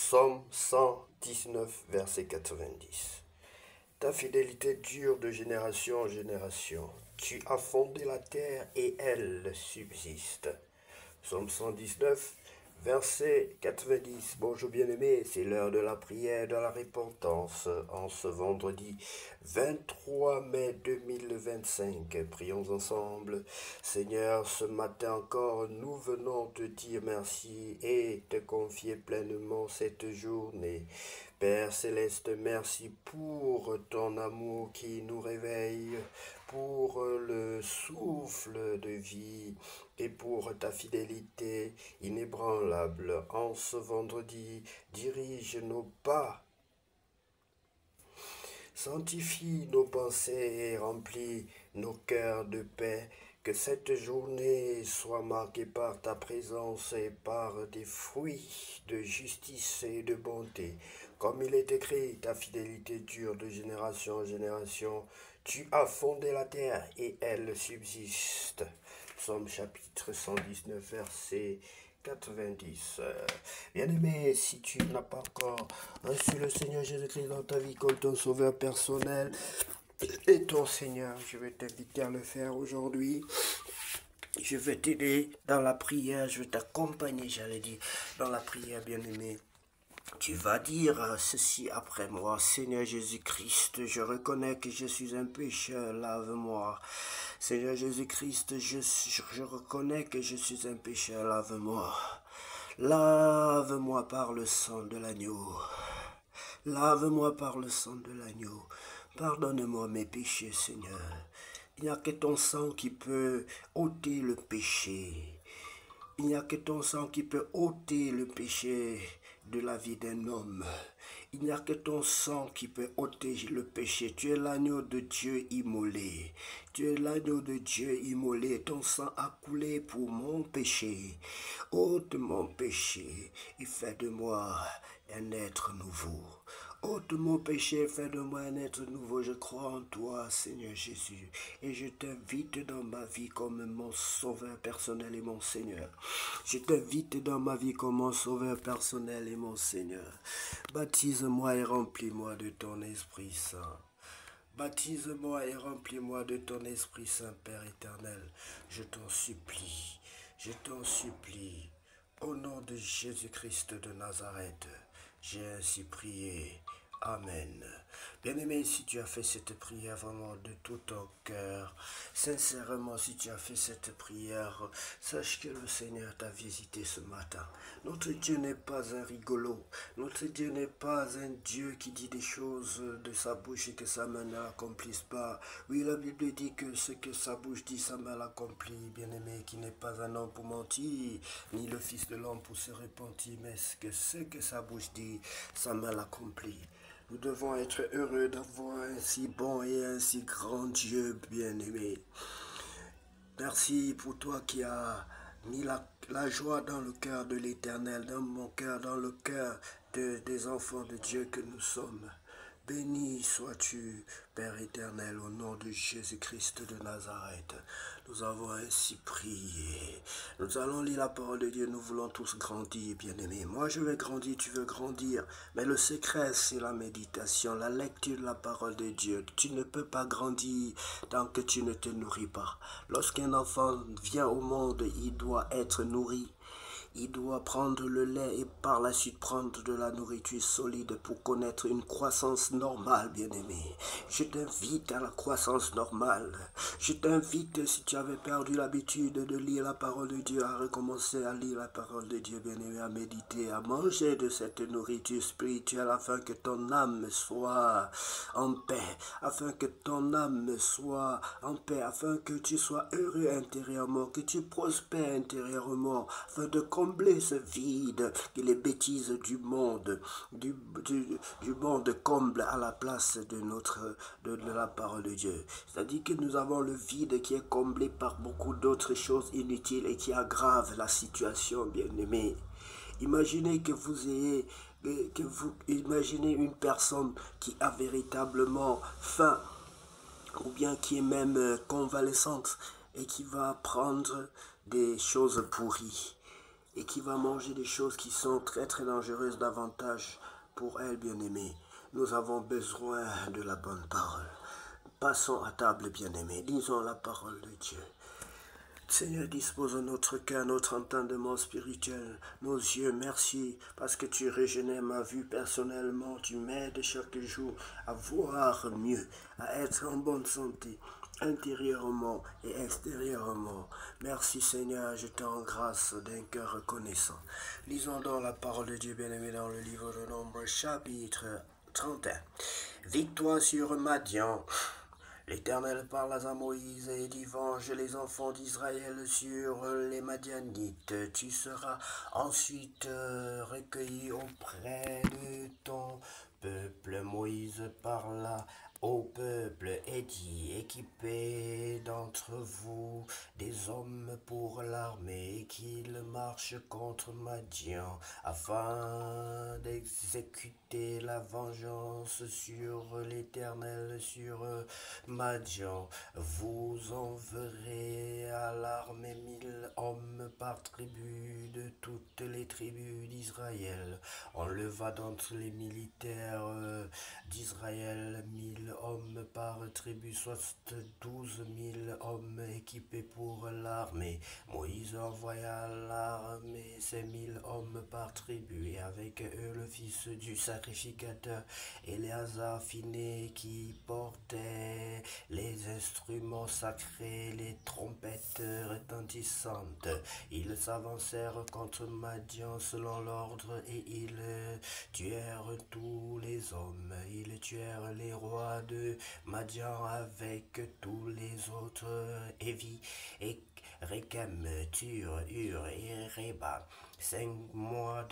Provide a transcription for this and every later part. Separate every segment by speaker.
Speaker 1: Psaume 119, verset 90. Ta fidélité dure de génération en génération. Tu as fondé la terre et elle subsiste. Psaume 119, verset 90. Bonjour bien-aimés, c'est l'heure de la prière, de la repentance. En ce vendredi 23 mai 2025, prions ensemble. Seigneur, ce matin encore, nous venons te dire merci et te confier pleinement cette journée. Père Céleste, merci pour ton amour qui nous réveille, pour le souffle de vie et pour ta fidélité inébranlable. En ce vendredi, dirige nos pas, sanctifie nos pensées et remplis nos cœurs de paix. Que cette journée soit marquée par ta présence et par des fruits de justice et de bonté. Comme il est écrit, ta fidélité dure de génération en génération. Tu as fondé la terre et elle subsiste. Psaume chapitre 119, verset 90. Bien-aimé, si tu n'as pas encore reçu le Seigneur Jésus-Christ dans ta vie comme ton sauveur personnel et ton Seigneur, je vais t'inviter à le faire aujourd'hui. Je vais t'aider dans la prière, je vais t'accompagner, j'allais dire, dans la prière, bien-aimé. Tu vas dire ceci après moi. Seigneur Jésus-Christ, je reconnais que je suis un pécheur, lave-moi. Seigneur Jésus-Christ, je reconnais que je suis un pécheur, lave-moi. Lave-moi par le sang de l'agneau. Lave-moi par le sang de l'agneau. Pardonne-moi mes péchés, Seigneur. Il n'y a que ton sang qui peut ôter le péché. Il n'y a que ton sang qui peut ôter le péché de la vie d'un homme. Il n'y a que ton sang qui peut ôter le péché. Tu es l'agneau de Dieu immolé. Tu es l'agneau de Dieu immolé. Ton sang a coulé pour mon péché. Ôte mon péché et fais de moi un être nouveau. Ôte mon péché, fais de moi un être nouveau. Je crois en toi, Seigneur Jésus, et je t'invite dans ma vie comme mon sauveur personnel et mon Seigneur. Je t'invite dans ma vie comme mon sauveur personnel et mon Seigneur. Baptise-moi et remplis-moi de ton Esprit Saint. Baptise-moi et remplis-moi de ton Esprit Saint, Père éternel. Je t'en supplie, je t'en supplie. Au nom de Jésus-Christ de Nazareth, j'ai ainsi prié. Amen. Bien-aimé, si tu as fait cette prière vraiment de tout ton cœur, sincèrement, si tu as fait cette prière, sache que le Seigneur t'a visité ce matin. Notre Dieu n'est pas un rigolo. Notre Dieu n'est pas un Dieu qui dit des choses de sa bouche et que sa main ne l'accomplisse pas. Oui, la Bible dit que ce que sa bouche dit, sa main l'accomplit. Bien-aimé, qui n'est pas un homme pour mentir, ni le Fils de l'homme pour se repentir, mais ce que sa bouche dit, sa main l'accomplit. Nous devons être heureux d'avoir un si bon et un si grand Dieu bien-aimé. Merci pour toi qui as mis la joie dans le cœur de l'Éternel, dans mon cœur, dans le cœur des enfants de Dieu que nous sommes. Béni sois-tu, Père éternel, au nom de Jésus-Christ de Nazareth. Nous avons ainsi prié. Nous allons lire la parole de Dieu, nous voulons tous grandir, bien-aimés. Moi, je vais grandir, tu veux grandir. Mais le secret, c'est la méditation, la lecture de la parole de Dieu. Tu ne peux pas grandir tant que tu ne te nourris pas. Lorsqu'un enfant vient au monde, il doit être nourri. Il doit prendre le lait et par la suite prendre de la nourriture solide pour connaître une croissance normale, bien-aimé. Je t'invite à la croissance normale. Je t'invite, si tu avais perdu l'habitude de lire la parole de Dieu, à recommencer à lire la parole de Dieu, bien-aimé, à méditer, à manger de cette nourriture spirituelle afin que ton âme soit en paix, afin que ton âme soit en paix, afin que tu sois heureux intérieurement, que tu prospères intérieurement, afin de combler ce vide que les bêtises du monde, du monde comblent à la place de la parole de Dieu. C'est-à-dire que nous avons le vide qui est comblé par beaucoup d'autres choses inutiles et qui aggravent la situation, bien-aimée. Imaginez que imaginez une personne qui a véritablement faim, ou bien qui est même convalescente et qui va prendre des choses pourries. et qui va manger des choses qui sont très très dangereuses davantage pour elle, bien-aimée. Nous avons besoin de la bonne parole. Passons à table, bien-aimés. Lisons la parole de Dieu. Seigneur, dispose notre cœur, notre entendement spirituel, nos yeux, merci, parce que tu régénères ma vue personnellement, tu m'aides chaque jour à voir mieux, à être en bonne santé, intérieurement et extérieurement. Merci Seigneur, je te rends grâce d'un cœur reconnaissant. Lisons donc la parole de Dieu bien-aimé dans le livre de Nombre, chapitre 31. Victoire sur Madian. L'Éternel parle à Moïse et dit, venge les enfants d'Israël sur les Madianites. Tu seras ensuite recueilli auprès de ton peuple. Moïse parla au peuple et dit, équipez d'entre vous des hommes pour l'armée, qu'ils marchent contre Madian, afin d'exécuter la vengeance sur l'Éternel, sur Madian. Vous enverrez à l'armée 1000 hommes par tribu de toutes les tribus d'Israël. On leva d'entre les militaires d'Israël 1000 hommes par tribu, soit 12 000 hommes équipés pour l'armée. Moïse envoya à l'armée ces 1000 hommes par tribu, et avec eux le fils du sacrificateur Éléazar Phiné, qui portait les instruments sacrés, les trompettes retentissantes. Ils s'avancèrent contre Madian selon l'ordre, et ils tuèrent tous les hommes. Ils tuèrent les rois de Madian avec tous les autres, Évi et Rékem, Tur, Ur et Réba. 5 rois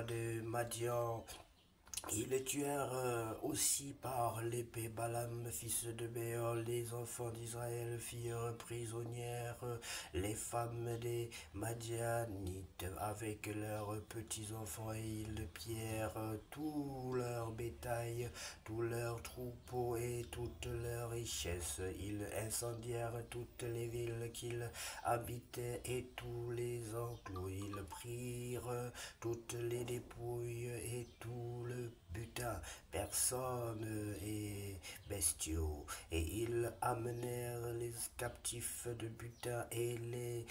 Speaker 1: de Madian. Ils tuèrent aussi par l'épée Balaam, fils de Béor. Les enfants d'Israël firent prisonnières les femmes des Madianites avec leurs petits-enfants, et ils pillèrent tout leur bétail, tous leurs troupeaux et toutes leurs richesses. Ils incendièrent toutes les villes qu'ils habitaient et tous les enclos. Ils prirent toutes les dépouilles et tout le butin, personnes et bestiaux, et ils amenèrent les captifs de butin et les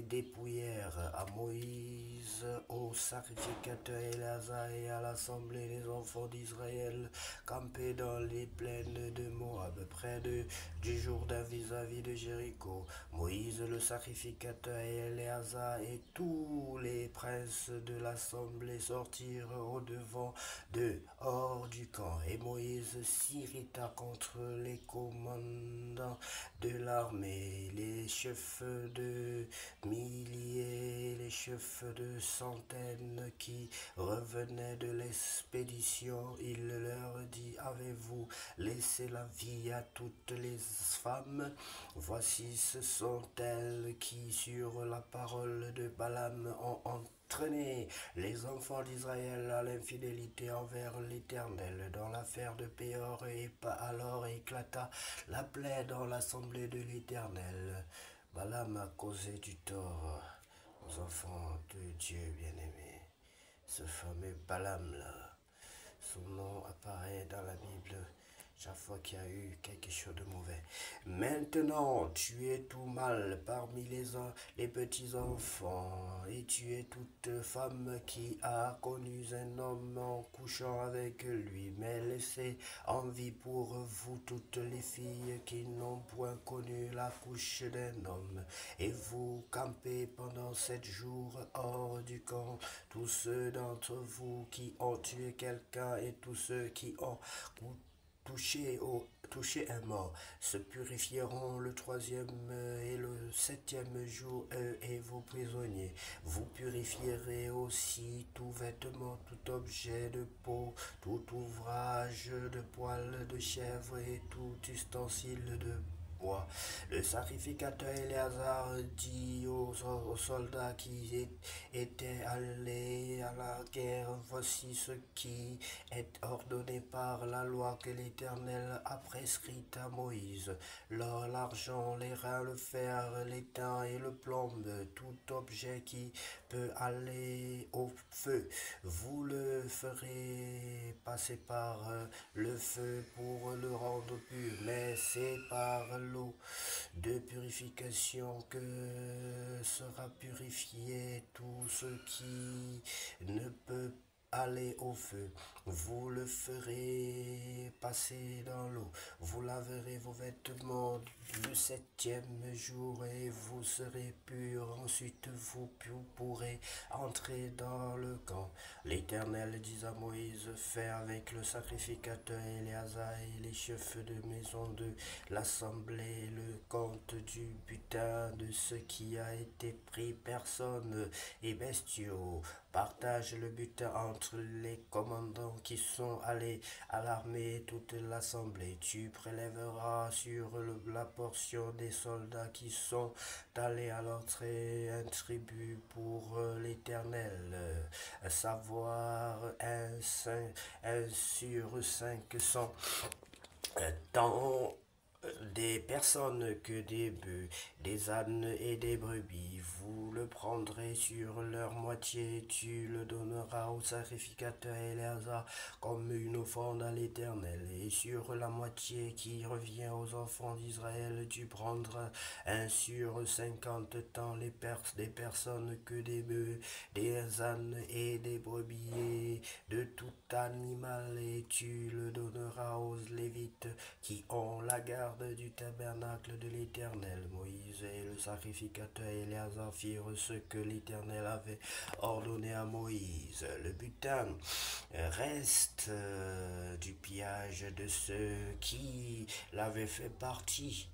Speaker 1: dépouillèrent à Moïse, au sacrificateur Éléazar et à l'assemblée des enfants d'Israël, campés dans les plaines de Moab, près du Jourdain vis-à-vis de Jéricho. Moïse le sacrificateur et Éléazar et tous les princes de l'assemblée sortirent au-devant d'eux hors du camp, et Moïse s'irrita contre les commandants de l'armée, les chefs de milliers, les chefs de centaines qui revenaient de l'expédition. Il leur dit, avez-vous laissé la vie à toutes les femmes? Voici, ce sont elles qui, sur la parole de Balaam, ont entraîné les enfants d'Israël à l'infidélité envers l'Éternel. Dans l'affaire de Péor, et alors éclata la plaie dans l'assemblée de l'Éternel. Balaam a causé du tort aux enfants de Dieu bien-aimés. Ce fameux Balaam-là, son nom apparaît dans la Bible chaque fois qu'il y a eu quelque chose de mauvais. Maintenant, tu es tout mal parmi les petits-enfants, et tu es toute femme qui a connu un homme en couchant avec lui. Mais laissez en vie pour vous toutes les filles qui n'ont point connu la couche d'un homme, et vous campez pendant 7 jours hors du camp, tous ceux d'entre vous qui ont tué quelqu'un et tous ceux qui ont touché un mort se purifieront le 3e et le 7e jour, eux et vos prisonniers. Vous purifierez aussi tout vêtement, tout objet de peau, tout ouvrage de poil de chèvre et tout ustensile de bois. Le sacrificateur Éléazar dit aux soldats qui étaient allés à la guerre, voici ce qui est ordonné par la loi que l'Éternel a prescrite à Moïse. L'or, l'argent, les reins, le fer, l'étain et le plomb, tout objet qui peut aller au feu, vous le ferez passer par le feu pour le rendre pur, mais c'est par l'eau de purification que sera purifié tout ce qui ne peut aller au feu. Vous le ferez passer dans l'eau. Vous laverez vos vêtements le septième jour et vous serez purs. Ensuite vous pourrez entrer dans le camp. L'Éternel dit à Moïse, fais avec le sacrificateur Éléazar et les chefs de maison de l'assemblée le compte du butin de ce qui a été pris, personnes et bestiaux. Partage le butin entre les commandants qui sont allés à l'armée et toute l'assemblée. Tu prélèveras sur la portion des soldats qui sont allés à l'entrée un tribut pour l'Éternel, à savoir un sur 500. Tant des personnes que des bœufs, des ânes et des brebis. Vous le prendrez sur leur moitié, tu le donneras au sacrificateur Éléazar comme une offrande à l'Éternel. Et sur la moitié qui revient aux enfants d'Israël, tu prendras un sur 50 tant des personnes que des bœufs, des ânes et des brebis et de tout animal, et tu le donneras aux Lévites qui ont la garde du tabernacle de l'Éternel. Moïse et le sacrificateur Éléazar firent ce que l'Éternel avait ordonné à Moïse. Le butin reste du pillage de ceux qui l'avaient fait partie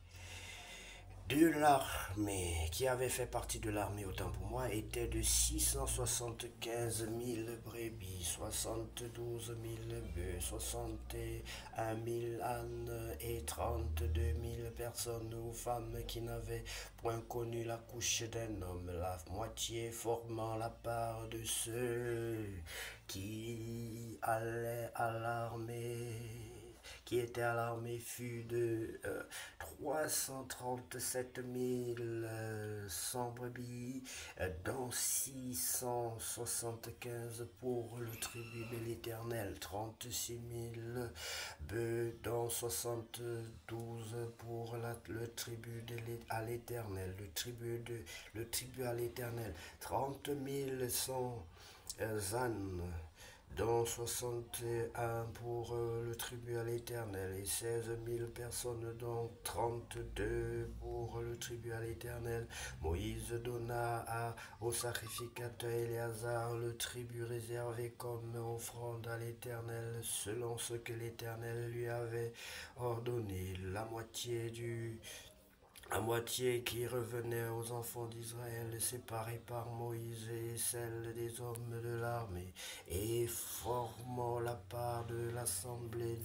Speaker 1: de l'armée, qui avait fait partie de l'armée autant pour moi, était de 675 000 brebis, 72 000 bœufs, 61 000 ânes et 32 000 personnes ou femmes qui n'avaient point connu la couche d'un homme, la moitié formant la part de ceux qui allaient à l'armée, qui était à l'armée, fut de 337 100 brebis, dont 675 pour le tribut de l'Éternel, 36 000 bœufs, dont 72 pour le tribut à l'Éternel, le tribut à l'Éternel, 30 100 ânes, dont 61 pour le tribut à l'Éternel, et 16 000 personnes, dont 32 pour le tribut à l'Éternel. Moïse donna au sacrificateur Éléazar le tribut réservé comme offrande à l'Éternel, selon ce que l'Éternel lui avait ordonné, la moitié qui revenait aux enfants d'Israël, séparée par Moïse, et celle des hommes de l'armée, et formant la part de l'assemblée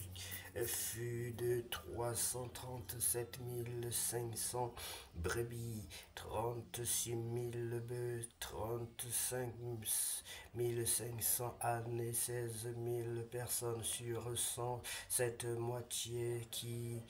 Speaker 1: fut de 337 500 brebis, 36 000 bœufs, 35 500 ânes et 16 000 personnes sur cette moitié qui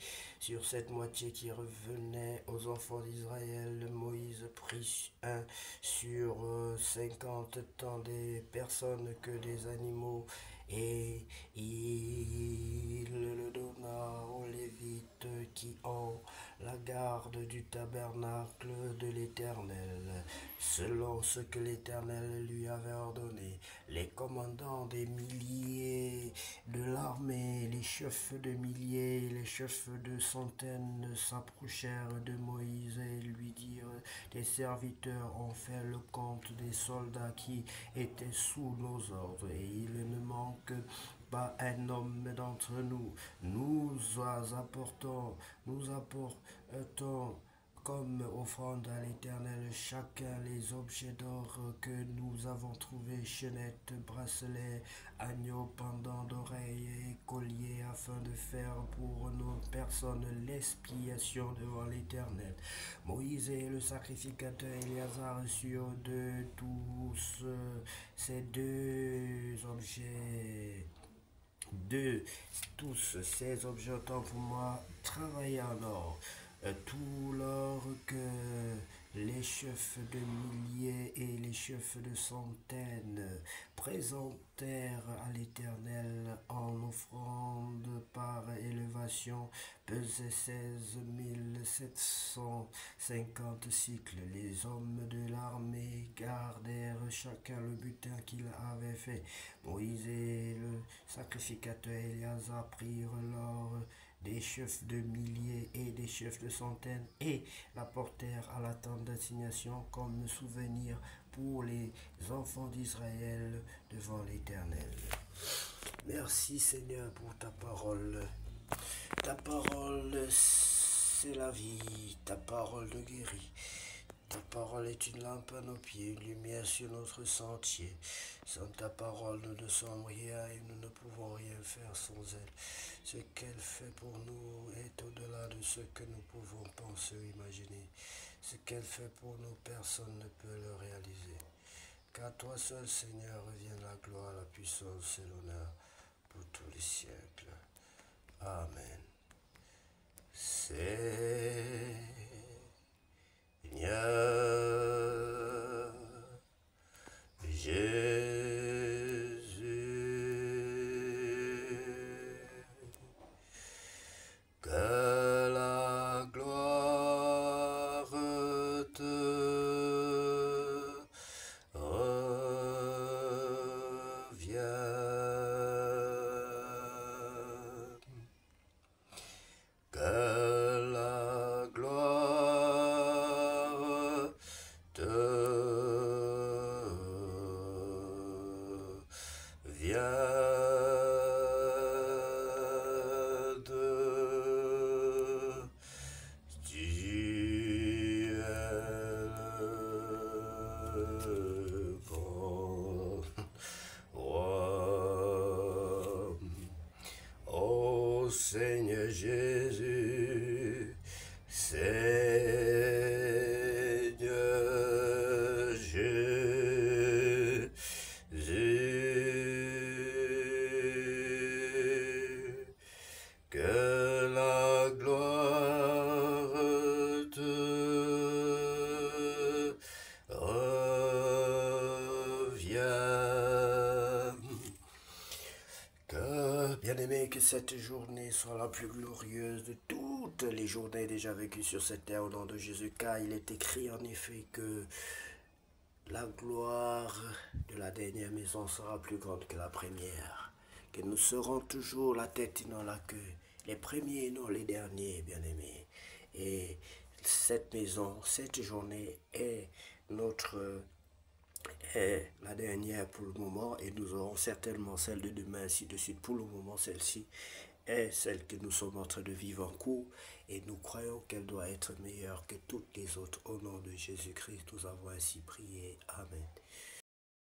Speaker 1: revenait aux enfants d'Israël. Moïse prit un sur 50 tant des personnes que des animaux, et il le donna aux Lévites qui ont la garde du tabernacle de l'Éternel, selon ce que l'Éternel lui avait ordonné. Les commandants des milliers de l'armée, les chefs de milliers, les chefs de centaines s'approchèrent de Moïse et lui dirent, tes serviteurs ont fait le compte des soldats qui étaient sous nos ordres, et il ne manque pas un homme d'entre nous. Nous apportons comme offrande à l'Éternel chacun les objets d'or que nous avons trouvés, chaînettes, bracelets, agneaux, pendants d'oreilles et colliers, afin de faire pour nos personnes l'expiation devant l'Éternel. Moïse et le sacrificateur Éléazar reçurent de tous ces deux objets. De tous ces objets autant pour moi travailler en or. Tout l'or que les chefs de milliers et les chefs de centaines présentèrent à l'Éternel en offrande par élévation pesait 16 750 cycles. Les hommes de l'armée gardèrent chacun le butin qu'il avait fait. Moïse et le sacrificateur Éléazar prirent l'or des chefs de milliers et des chefs de centaines et l'apportèrent à la tente d'assignation comme souvenir pour les enfants d'Israël devant l'Éternel. Merci Seigneur pour ta parole. Ta parole, c'est la vie. Ta parole nous guérit. Ta parole est une lampe à nos pieds, une lumière sur notre sentier. Sans ta parole, nous ne sommes rien et nous ne pouvons rien faire sans elle. Ce qu'elle fait pour nous est au-delà de ce que nous pouvons penser ou imaginer. Ce qu'elle fait pour nous, personne ne peut le réaliser. Car toi seul, Seigneur, revient la gloire, la puissance et l'honneur pour tous les siècles. Amen. Seigneur Jésus, que la gloire te revienne, que la gloire te Seigneur Jésus, Seigneur Jésus, que la gloire te revienne. Que, bien-aimé, que cette journée soit la plus glorieuse de toutes les journées déjà vécues sur cette terre au nom de Jésus, car il est écrit en effet que la gloire de la dernière maison sera plus grande que la première, que nous serons toujours la tête et non la queue, les premiers et non les derniers, bien-aimés. Et cette maison, cette journée est la dernière pour le moment, et nous aurons certainement celle de demain ainsi de suite. Pour le moment, celle-ci est celle que nous sommes en train de vivre en cours, et nous croyons qu'elle doit être meilleure que toutes les autres. Au nom de Jésus-Christ, nous avons ainsi prié. Amen.